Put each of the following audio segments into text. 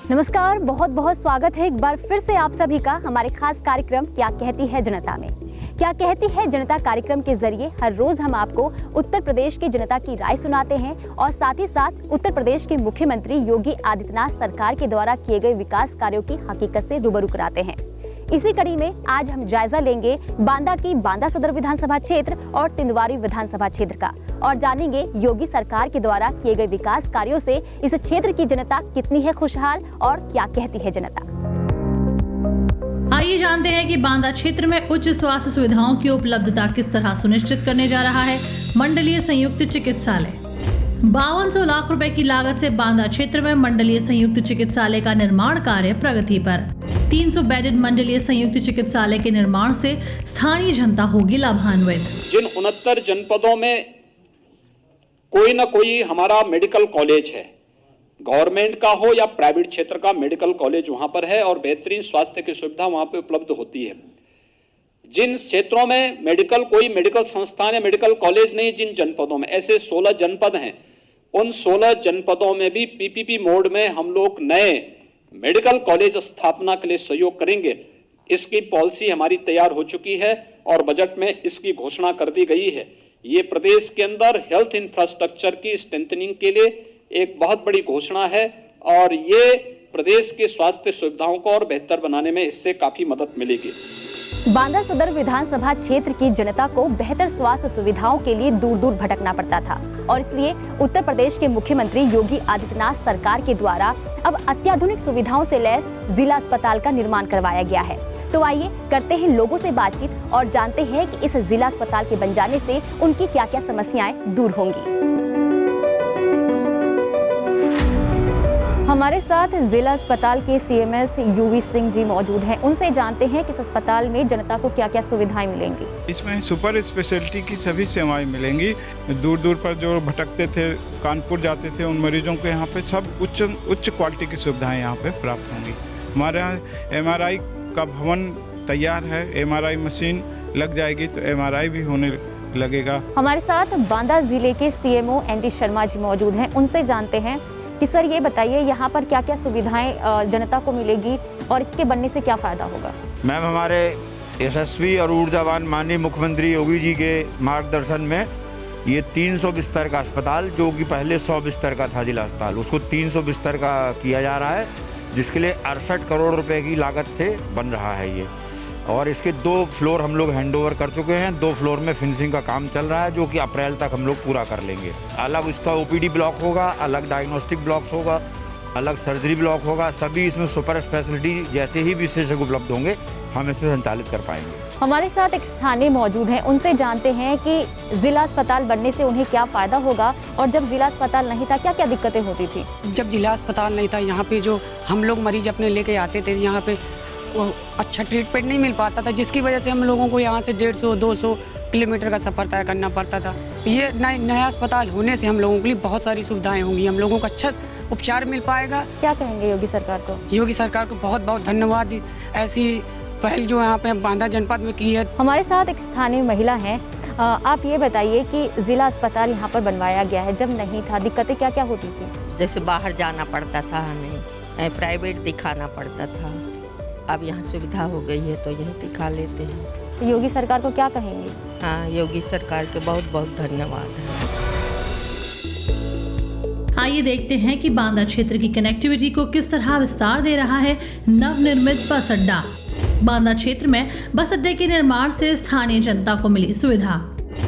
नमस्कार, बहुत बहुत स्वागत है एक बार फिर से आप सभी का हमारे खास कार्यक्रम क्या कहती है जनता में। क्या कहती है जनता कार्यक्रम के जरिए हर रोज हम आपको उत्तर प्रदेश की जनता की राय सुनाते हैं और साथ ही साथ उत्तर प्रदेश के मुख्यमंत्री योगी आदित्यनाथ सरकार के द्वारा किए गए विकास कार्यों की हकीकत से रूबरू कराते हैं। इसी कड़ी में आज हम जायजा लेंगे बांदा की बांदा सदर विधानसभा क्षेत्र और तिंदवारी विधानसभा क्षेत्र का और जानेंगे योगी सरकार के द्वारा किए गए विकास कार्यों से इस क्षेत्र की जनता कितनी है खुशहाल और क्या कहती है जनता। आइए जानते हैं कि बांदा क्षेत्र में उच्च स्वास्थ्य सुविधाओं की उपलब्धता किस तरह सुनिश्चित करने जा रहा है मंडलीय संयुक्त चिकित्सालय। 5200 लाख रुपए की लागत से बांदा क्षेत्र में मंडलीय संयुक्त चिकित्सालय का निर्माण कार्य प्रगति पर। 300 बेडेड मंडलीय संयुक्त चिकित्सालय के निर्माण से स्थानीय जनता होगी लाभान्वित। जिन 69 जनपदों में कोई न कोई हमारा मेडिकल कॉलेज है, गवर्नमेंट का हो या प्राइवेट क्षेत्र का मेडिकल कॉलेज वहां पर है और बेहतरीन स्वास्थ्य की सुविधा वहां पे उपलब्ध होती है। जिन क्षेत्रों में कोई मेडिकल संस्थान या मेडिकल कॉलेज नहीं, जिन जनपदों में ऐसे 16 जनपद हैं, उन 16 जनपदों में भी पीपीपी मोड में हम लोग नए मेडिकल कॉलेज स्थापना के लिए सहयोग करेंगे। इसकी पॉलिसी हमारी तैयार हो चुकी है और बजट में इसकी घोषणा कर दी गई है। ये प्रदेश के अंदर हेल्थ इंफ्रास्ट्रक्चर की स्ट्रेंथनिंग के लिए एक बहुत बड़ी घोषणा है और ये प्रदेश के स्वास्थ्य सुविधाओं को और बेहतर बनाने में इससे काफी मदद मिलेगी। बांदा सदर विधानसभा क्षेत्र की जनता को बेहतर स्वास्थ्य सुविधाओं के लिए दूर दूर भटकना पड़ता था और इसलिए उत्तर प्रदेश के मुख्यमंत्री योगी आदित्यनाथ सरकार के द्वारा अब अत्याधुनिक सुविधाओं से लैस जिला अस्पताल का निर्माण करवाया गया है। तो आइए करते हैं लोगों से बातचीत और जानते हैं कि इस जिला अस्पताल के बन जाने से उनकी क्या क्या समस्याएं दूर होंगी। हमारे साथ जिला अस्पताल के सीएमएस यूवी सिंह जी मौजूद हैं। उनसे जानते हैं कि इस अस्पताल में जनता को क्या क्या सुविधाएं मिलेंगी। इसमें सुपर स्पेशलिटी की सभी सेवाएं मिलेंगी। दूर दूर पर जो भटकते थे, कानपुर जाते थे, उन मरीजों को यहाँ पे सब उच्च क्वालिटी की सुविधाएं यहाँ पे प्राप्त होंगी। हमारे यहाँ एमआरआई का भवन तैयार है, एमआरआई मशीन लग जाएगी तो एमआरआई भी होने लगेगा। हमारे साथ बांदा जिले के सीएमओ एनडी शर्मा जी मौजूद हैं। उनसे जानते हैं कि सर ये बताइए यहाँ पर क्या क्या सुविधाएं जनता को मिलेगी और इसके बनने से क्या फायदा होगा। मैम, हमारे यशस्वी और ऊर्जावान माननीय मुख्यमंत्री योगी जी के मार्गदर्शन में ये 300 बिस्तर का अस्पताल, जो कि पहले 100 बिस्तर का था जिला अस्पताल, उसको 300 बिस्तर का किया जा रहा है, जिसके लिए 68 करोड़ रुपए की लागत से बन रहा है ये। और इसके 2 फ्लोर हम लोग हैंडओवर कर चुके हैं। 2 फ्लोर में फिनिशिंग का काम चल रहा है, जो कि अप्रैल तक हम लोग पूरा कर लेंगे। अलग इसका ओपीडी ब्लॉक होगा, अलग डायग्नोस्टिक ब्लॉक होगा, अलग सर्जरी ब्लॉक होगा। सभी इसमें सुपर स्पेशलिटी जैसे ही विशेषज्ञ उपलब्ध होंगे हम इसमें संचालित कर पाएंगे। हमारे साथ एक स्थानीय मौजूद हैं। उनसे जानते हैं कि जिला अस्पताल बनने से उन्हें क्या फायदा होगा और जब जिला अस्पताल नहीं था क्या क्या दिक्कतें होती थी। जब जिला अस्पताल नहीं था, यहाँ पे जो हम लोग मरीज अपने लेके आते थे, यहाँ पे वो अच्छा ट्रीटमेंट नहीं मिल पाता था, जिसकी वजह से हम लोगों को यहाँ से 150-200 किलोमीटर का सफ़र तय करना पड़ता था। ये नया अस्पताल होने से हम लोगों के लिए बहुत सारी सुविधाएं होंगी, हम लोगों को अच्छा उपचार मिल पाएगा। क्या कहेंगे योगी सरकार को? योगी सरकार को बहुत बहुत धन्यवाद, ऐसी पहल जो यहाँ पे बांदा जनपद में की है। हमारे साथ एक स्थानीय महिला हैं। आप ये बताइए कि जिला अस्पताल यहाँ पर बनवाया गया है, जब नहीं था दिक्कतें क्या क्या होती थी? जैसे बाहर जाना पड़ता था, हमें प्राइवेट दिखाना पड़ता था। अब यहाँ सुविधा हो गई है तो यहीं दिखा लेते हैं। तो योगी सरकार को क्या कहेंगे? हाँ, योगी सरकार के बहुत बहुत धन्यवाद है। आइए देखते हैं कि बांदा क्षेत्र की कनेक्टिविटी को किस तरह विस्तार दे रहा है नवनिर्मित बस अड्डा। बांदा क्षेत्र में बस अड्डे के निर्माण से स्थानीय जनता को मिली सुविधा।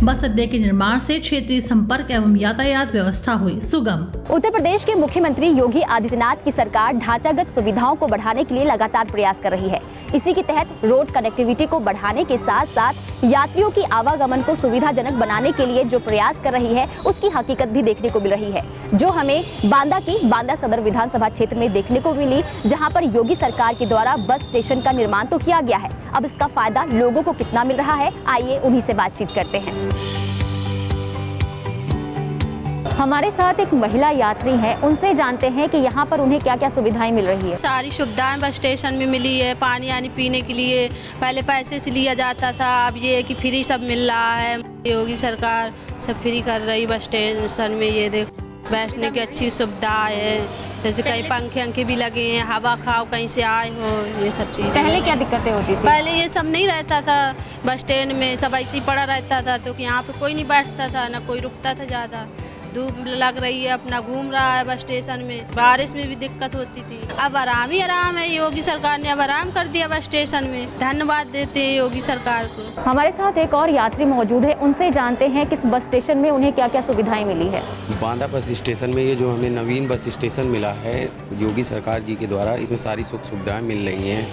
बस अड्डे के निर्माण से क्षेत्रीय संपर्क एवं यातायात व्यवस्था हुई सुगम। उत्तर प्रदेश के मुख्यमंत्री योगी आदित्यनाथ की सरकार ढांचागत सुविधाओं को बढ़ाने के लिए लगातार प्रयास कर रही है। इसी के तहत रोड कनेक्टिविटी को बढ़ाने के साथ साथ यात्रियों की आवागमन को सुविधाजनक बनाने के लिए जो प्रयास कर रही है उसकी हकीकत भी देखने को मिल रही है, जो हमें बांदा की बांदा सदर विधानसभा क्षेत्र में देखने को मिली, जहाँ पर योगी सरकार के द्वारा बस स्टेशन का निर्माण तो किया गया है। अब इसका फायदा लोगों को कितना मिल रहा है, आइए उन्हीं से बातचीत करते हैं। हमारे साथ एक महिला यात्री हैं, उनसे जानते हैं कि यहाँ पर उन्हें क्या क्या सुविधाएं मिल रही है। सारी सुविधाएं बस स्टेशन में मिली है। पानी यानी पीने के लिए पहले पैसे से लिया जाता था, अब ये है कि फ्री सब मिल रहा है। योगी सरकार सब फ्री कर रही बस स्टेशन में। ये देख बैठने की अच्छी सुविधा है, जैसे कहीं पंखे अंखे भी लगे हैं, हवा खाओ कहीं से आए हो, ये सब चीज़। पहले क्या दिक्कतें होती थी? पहले ये सब नहीं रहता था, बस स्टैंड में सब ऐसे ही पड़ा रहता था, तो यहाँ पे कोई नहीं बैठता था, ना कोई रुकता था ज़्यादा। धूप लग रही है, अपना घूम रहा है बस स्टेशन में, बारिश में भी दिक्कत होती थी। अब आराम ही आराम है, योगी सरकार ने अब आराम कर दिया बस स्टेशन में। धन्यवाद देते हैं योगी सरकार को। हमारे साथ एक और यात्री मौजूद है, उनसे जानते हैं कि इस बस स्टेशन में उन्हें क्या क्या सुविधाएं मिली है। बांदा बस स्टेशन में ये जो हमें नवीन बस स्टेशन मिला है योगी सरकार जी के द्वारा, इसमें सारी सुख सुविधाएं मिल रही हैं।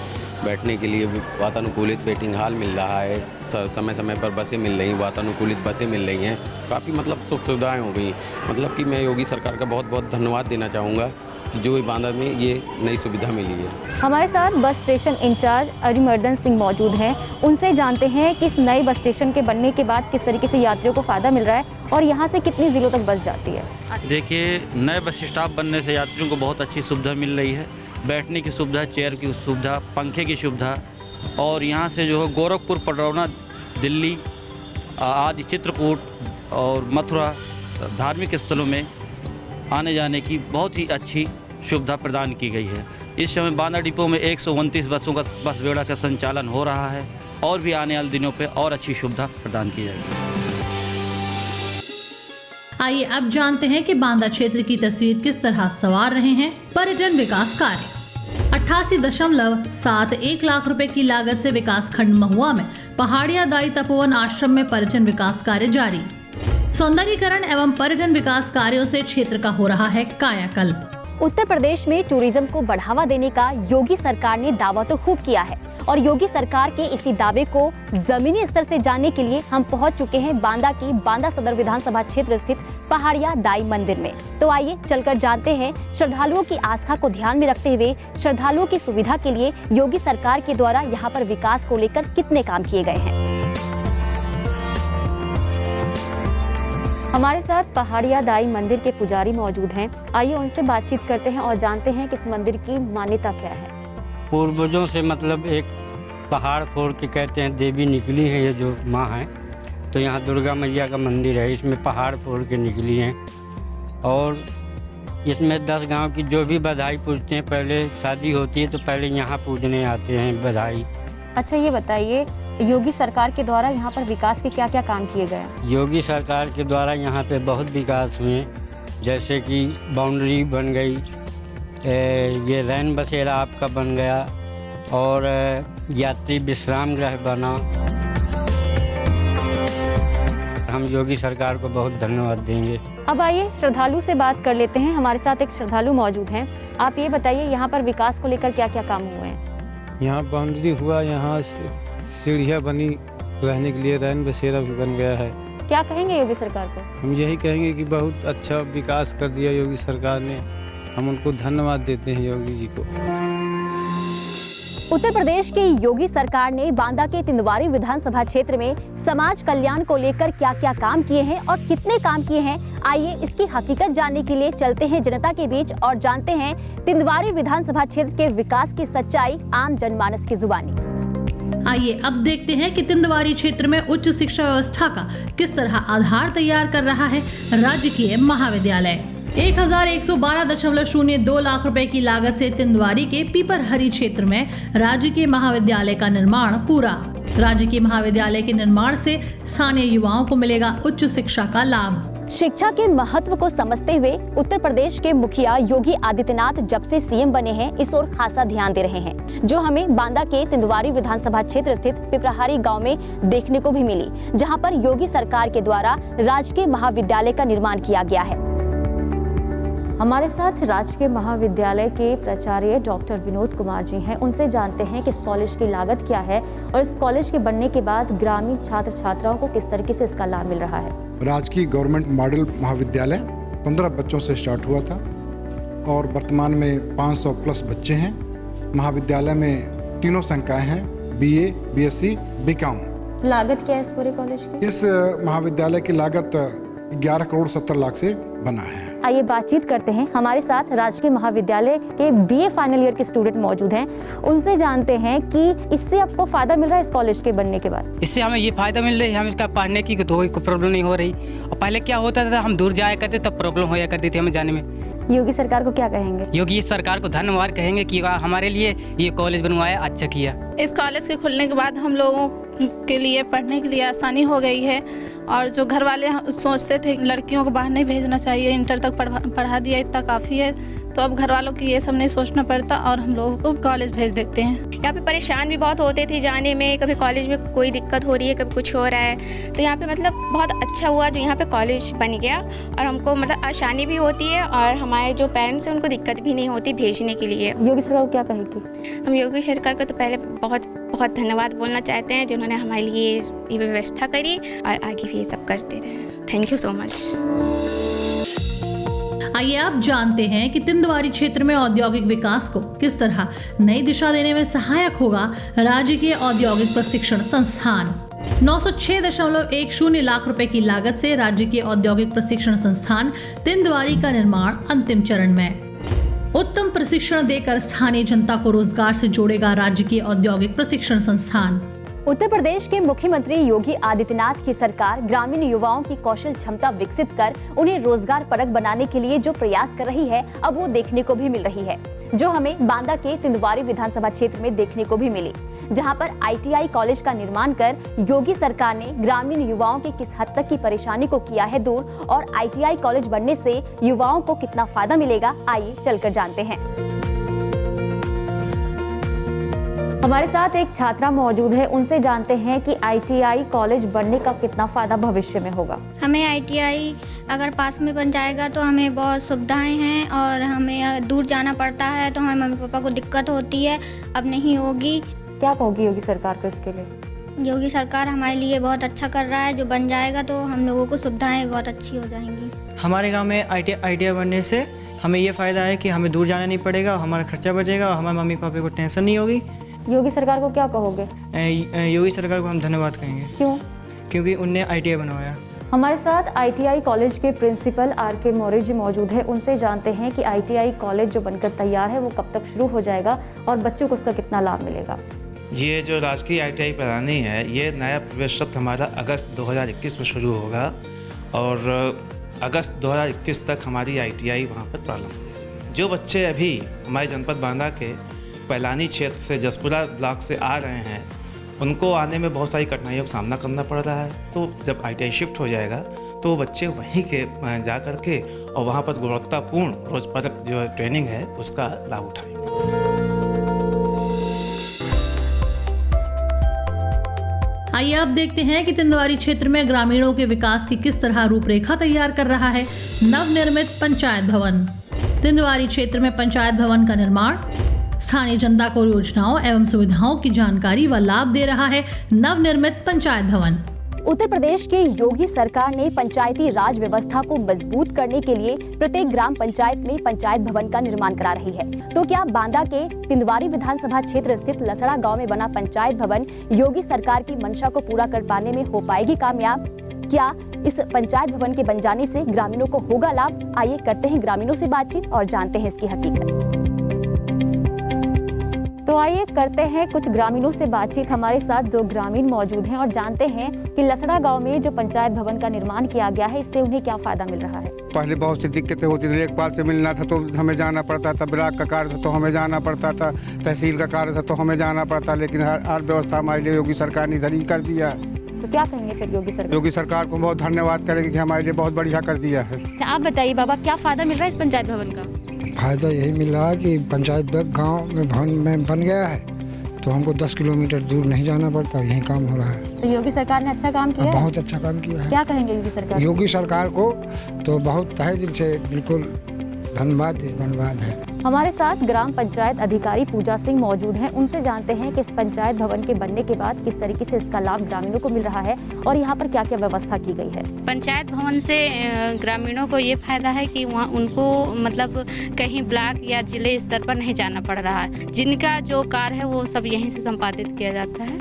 बैठने के लिए वातानुकूलित वेटिंग हॉल मिल रहा है, समय समय पर बसें मिल रही हैं, वातानुकूलित बसें मिल रही हैं, काफ़ी मतलब सुख सुविधाएँ हो गई। मतलब कि मैं योगी सरकार का बहुत बहुत धन्यवाद देना चाहूँगा जो बांदा में ये नई सुविधा मिली है। हमारे साथ bus station in charge Arimardan Singh मौजूद हैं, उनसे जानते हैं कि इस नए बस स्टेशन के बनने के बाद किस तरीके से यात्रियों को फ़ायदा मिल रहा है और यहाँ से कितनी ज़िलों तक बस जाती है। देखिए, नए बस स्टॉप बनने से यात्रियों को बहुत अच्छी सुविधा मिल रही है, बैठने की सुविधा, चेयर की सुविधा, पंखे की सुविधा, और यहाँ से जो है गोरखपुर, पडरौना, दिल्ली आदि चित्रकूट और मथुरा धार्मिक स्थलों में आने जाने की बहुत ही अच्छी सुविधा प्रदान की गई है। इस समय बांदा डिपो में 129 बसों का बस बेड़ा का संचालन हो रहा है और भी आने वाले दिनों पर और अच्छी सुविधा प्रदान की जाएगी। आइए अब जानते हैं कि बांदा क्षेत्र की तस्वीर किस तरह संवार रहे हैं पर्यटन विकास कार्य। 88.71 लाख रुपए की लागत से विकास खंड महुआ में पहाड़िया दाई तपोवन आश्रम में पर्यटन विकास कार्य जारी। सौंदर्यीकरण एवं पर्यटन विकास कार्यों से क्षेत्र का हो रहा है कायाकल्प। उत्तर प्रदेश में टूरिज्म को बढ़ावा देने का योगी सरकार ने दावा तो खूब किया है और योगी सरकार के इसी दावे को जमीनी स्तर से जानने के लिए हम पहुंच चुके हैं बांदा की बांदा सदर विधानसभा क्षेत्र स्थित पहाड़िया दाई मंदिर में। तो आइए चलकर जानते हैं श्रद्धालुओं की आस्था को ध्यान में रखते हुए श्रद्धालुओं की सुविधा के लिए योगी सरकार के द्वारा यहाँ पर विकास को लेकर कितने काम किए गए हैं। हमारे साथ पहाड़िया दाई मंदिर के पुजारी मौजूद हैं, आइए उनसे बातचीत करते हैं और जानते हैं कि इस मंदिर की मान्यता क्या है। पूर्वजों से मतलब एक पहाड़ फोड़ के कहते हैं देवी निकली है, ये जो माँ है, तो यहाँ दुर्गा मैया का मंदिर है, इसमें पहाड़ फोड़ के निकली हैं और इसमें 10 गांव की जो भी बधाई पूजते हैं, पहले शादी होती है तो पहले यहाँ पूजने आते हैं बधाई। अच्छा, ये बताइए योगी सरकार के द्वारा यहाँ पर विकास के क्या क्या काम किए गए? योगी सरकार के द्वारा यहाँ पे बहुत विकास हुए, जैसे कि बाउंड्री बन गई, ये रैन बसेरा आपका बन गया और यात्री विश्राम गृह बना। हम योगी सरकार को बहुत धन्यवाद देंगे। अब आइए श्रद्धालु से बात कर लेते हैं। हमारे साथ एक श्रद्धालु मौजूद हैं, आप ये बताइए यहाँ पर विकास को लेकर क्या क्या काम हुए हैं? यहाँ बाउंड्री हुआ, यहाँ सीढ़ियाँ बनी, रहने के लिए रैन बसेरा भी बन गया है। क्या कहेंगे योगी सरकार को? हम यही कहेंगे कि बहुत अच्छा विकास कर दिया योगी सरकार ने, हम उनको धन्यवाद देते हैं योगी जी को। उत्तर प्रदेश की योगी सरकार ने बांदा के तिंदवारी विधानसभा क्षेत्र में समाज कल्याण को लेकर क्या क्या काम किए हैं और कितने काम किए हैं, आइए इसकी हकीकत जानने के लिए चलते हैं जनता के बीच और जानते हैं तिंदवारी विधानसभा क्षेत्र के विकास की सच्चाई आम जनमानस की जुबानी। आइए अब देखते हैं कि तिंदवारी क्षेत्र में उच्च शिक्षा व्यवस्था का किस तरह आधार तैयार कर रहा है राजकीय महाविद्यालय। 1112.02 लाख रुपए की लागत से तिंदवारी के पीपरहरी क्षेत्र में राजकीय महाविद्यालय का निर्माण पूरा। राजकीय महाविद्यालय के निर्माण से स्थानीय युवाओं को मिलेगा उच्च शिक्षा का लाभ। शिक्षा के महत्व को समझते हुए उत्तर प्रदेश के मुखिया योगी आदित्यनाथ जब से सीएम बने हैं इस ओर खासा ध्यान दे रहे हैं, जो हमें बांदा के तिंदवारी विधानसभा क्षेत्र स्थित पिपराहरी गांव में देखने को भी मिली, जहां पर योगी सरकार के द्वारा राजकीय महाविद्यालय का निर्माण किया गया है। हमारे साथ राजकीय महाविद्यालय के प्राचार्य डॉक्टर विनोद कुमार जी हैं, उनसे जानते हैं कि इस कॉलेज की लागत क्या है और इस कॉलेज के बनने के बाद ग्रामीण छात्र छात्राओं को किस तरीके से इसका लाभ मिल रहा है। राजकीय गवर्नमेंट मॉडल महाविद्यालय 15 बच्चों से स्टार्ट हुआ था और वर्तमान में 500 प्लस बच्चे हैं। महाविद्यालय में तीनों संकाय हैं, BA, BSc, BCom। लागत क्या है इस पूरे कॉलेज की? इस महाविद्यालय की लागत 11 करोड़ 70 लाख से बना है। आइए बातचीत करते हैं। हमारे साथ राजकीय महाविद्यालय के बीए फाइनल ईयर के स्टूडेंट मौजूद हैं। उनसे जानते हैं कि इससे आपको फायदा मिल रहा है इस कॉलेज के बनने के बाद? इससे हमें ये फायदा मिल रहा है, हमें इसका पढ़ने की कोई प्रॉब्लम नहीं हो रही। और पहले क्या होता था, हम दूर जाया करते तब प्रॉब्लम होया करती थी हमें जाने में। योगी सरकार को क्या कहेंगे? योगी सरकार को धन्यवाद कहेंगे कि हमारे लिए ये कॉलेज बनवाया, अच्छा किया। इस कॉलेज के खुलने के बाद हम लोगों के लिए पढ़ने के लिए आसानी हो गई है। और जो घर वाले सोचते थे लड़कियों को बाहर नहीं भेजना चाहिए, इंटर तक पढ़ा दिया, इतना काफ़ी है, तो अब घर वालों की ये सब नहीं सोचना पड़ता और हम लोगों को कॉलेज भेज देते हैं। यहाँ पे परेशान भी बहुत होते थे जाने में, कभी कॉलेज में कोई दिक्कत हो रही है, कभी कुछ हो रहा है, तो यहाँ पे मतलब बहुत अच्छा हुआ जो यहाँ पे कॉलेज बन गया और हमको मतलब आसानी भी होती है और हमारे जो पेरेंट्स हैं उनको दिक्कत भी नहीं होती भेजने के लिए। योगी सरकार को क्या कहेगी? हम योगी सरकार को तो पहले बहुत बहुत धन्यवाद बोलना चाहते हैं जिन्होंने हमारे लिए ये व्यवस्था करी और आगे भी ये सब करते रहे। Thank you so much. आइए आप जानते हैं कि तिंदवारी क्षेत्र में औद्योगिक विकास को किस तरह नई दिशा देने में सहायक होगा राज्य के औद्योगिक प्रशिक्षण संस्थान। 906.10 लाख रुपए की लागत से राज्य के औद्योगिक प्रशिक्षण संस्थान तिंदवारी का निर्माण अंतिम चरण में। उत्तम प्रशिक्षण देकर स्थानीय जनता को रोजगार से जोड़ेगा राज्य के औद्योगिक प्रशिक्षण संस्थान। उत्तर प्रदेश के मुख्यमंत्री योगी आदित्यनाथ की सरकार ग्रामीण युवाओं की कौशल क्षमता विकसित कर उन्हें रोजगार परक बनाने के लिए जो प्रयास कर रही है, अब वो देखने को भी मिल रही है, जो हमें बांदा के तिंदवारी विधानसभा क्षेत्र में देखने को भी मिली, जहां पर ITI कॉलेज का निर्माण कर योगी सरकार ने ग्रामीण युवाओं की किस हद तक की परेशानी को किया है दूर और ITI कॉलेज बनने से युवाओं को कितना फायदा मिलेगा, आइए चलकर जानते हैं। हमारे साथ एक छात्रा मौजूद है, उनसे जानते हैं कि ITI कॉलेज बनने का कितना फायदा भविष्य में होगा। हमें ITI अगर पास में बन जाएगा तो हमें बहुत सुविधाएं हैं और हमें दूर जाना पड़ता है तो हमें मम्मी पापा को दिक्कत होती है, अब नहीं होगी। क्या कहोगी योगी सरकार को इसके लिए? योगी सरकार हमारे लिए बहुत अच्छा कर रहा है, जो बन जाएगा तो हम लोगों को सुविधाएं बहुत अच्छी हो जाएंगी। हमारे गाँव में ITI बनने से हमें ये फ़ायदा है कि हमें दूर जाना नहीं पड़ेगा, हमारा खर्चा बचेगा और हमारे मम्मी पापा को टेंशन नहीं होगी। योगी सरकार को क्या कहोगे? योगी सरकार को हम धन्यवाद कहेंगे। क्यों? क्योंकि उनने ITI बनवाया। हमारे साथ ITI कॉलेज के प्रिंसिपल RK मौर्य जी मौजूद है, उनसे जानते हैं कि ITI कॉलेज जो बनकर तैयार है वो कब तक शुरू हो जाएगा और बच्चों को उसका कितना लाभ मिलेगा। ये जो राजकीय ITI प्रणाली है, ये नया प्रवेश सत्र हमारा अगस्त 2021 में शुरू होगा और अगस्त 2021 तक हमारी ITI वहाँ पर प्रारंभ हो जाएगी। जो बच्चे अभी हमारे जनपद बांदा के पैलानी क्षेत्र से जसपुरा ब्लॉक से आ रहे हैं, उनको आने में बहुत सारी कठिनाइयों का सामना करना पड़ रहा है, तो जब ITI शिफ्ट हो जाएगा तो बच्चे वहीं के जा कर के और वहाँ पर गुणवत्तापूर्ण रोजपरक जो ट्रेनिंग है उसका लाभ उठाएंगे। आइए अब देखते हैं कि तिंदवारी क्षेत्र में ग्रामीणों के विकास की किस तरह रूपरेखा तैयार कर रहा है नवनिर्मित पंचायत भवन। तिंदवारी क्षेत्र में पंचायत भवन का निर्माण स्थानीय जनता को योजनाओं एवं सुविधाओं की जानकारी व लाभ दे रहा है नवनिर्मित पंचायत भवन। उत्तर प्रदेश की योगी सरकार ने पंचायती राज व्यवस्था को मजबूत करने के लिए प्रत्येक ग्राम पंचायत में पंचायत भवन का निर्माण करा रही है। तो क्या बांदा के तिंदवारी विधानसभा क्षेत्र स्थित लसड़ा गांव में बना पंचायत भवन योगी सरकार की मंशा को पूरा कर पाने में हो पाएगी कामयाब? क्या इस पंचायत भवन के बन जाने से ग्रामीणों को होगा लाभ? आइए करते हैं ग्रामीणों से बातचीत और जानते हैं इसकी हकीकत। तो आइए करते हैं कुछ ग्रामीणों से बातचीत। हमारे साथ 2 ग्रामीण मौजूद हैं और जानते हैं कि लसड़ा गांव में जो पंचायत भवन का निर्माण किया गया है, इससे उन्हें क्या फायदा मिल रहा है। पहले बहुत सी दिक्कतें होती थी, लेखपाल से मिलना था तो हमें जाना पड़ता था, ब्लॉक का कार्य था तो हमें जाना पड़ता था, तहसील का कार्य था तो हमें जाना पड़ता, लेकिन हर व्यवस्था हमारे लिए योगी सरकार ने इधर ही कर दिया। तो क्या कहेंगे फिर योगी सरकार? योगी सरकार को बहुत धन्यवाद करेंगे कि हमारे लिए बहुत बढ़िया कर दिया है। आप बताइए बाबा, क्या फायदा मिल रहा है इस पंचायत भवन का? फायदा यही मिल रहा है कि पंचायत गांव में भवन में बन गया है तो हमको 10 किलोमीटर दूर नहीं जाना पड़ता, यही काम हो रहा है। तो योगी सरकार ने अच्छा काम किया है? बहुत अच्छा काम किया है। क्या कहेंगे योगी सरकार? योगी सरकार को तो बहुत तहे दिल से बिल्कुल धन्यवाद है। हमारे साथ ग्राम पंचायत अधिकारी पूजा सिंह मौजूद हैं, उनसे जानते हैं कि इस पंचायत भवन के बनने के बाद किस तरीके से इसका लाभ ग्रामीणों को मिल रहा है और यहाँ पर क्या क्या व्यवस्था की गई है। पंचायत भवन से ग्रामीणों को ये फायदा है कि वहाँ उनको मतलब कहीं ब्लॉक या जिले स्तर पर नहीं जाना पड़ रहा है, जिनका जो कार्य है वो सब यहीं से संपादित किया जाता है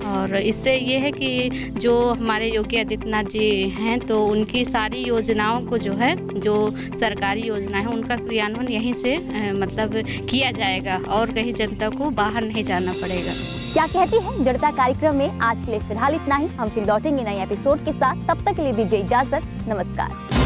और इससे ये है कि जो हमारे योगी आदित्यनाथ जी हैं तो उनकी सारी योजनाओं को जो है, जो सरकारी योजना है उनका क्रियान्वयन यहीं से मतलब किया जाएगा और कहीं जनता को बाहर नहीं जाना पड़ेगा। क्या कहती है जनता कार्यक्रम में आज के लिए फिलहाल इतना ही। हम फिर लौटेंगे नए एपिसोड के साथ, तब तक के लिए दीजिए इजाजत, नमस्कार।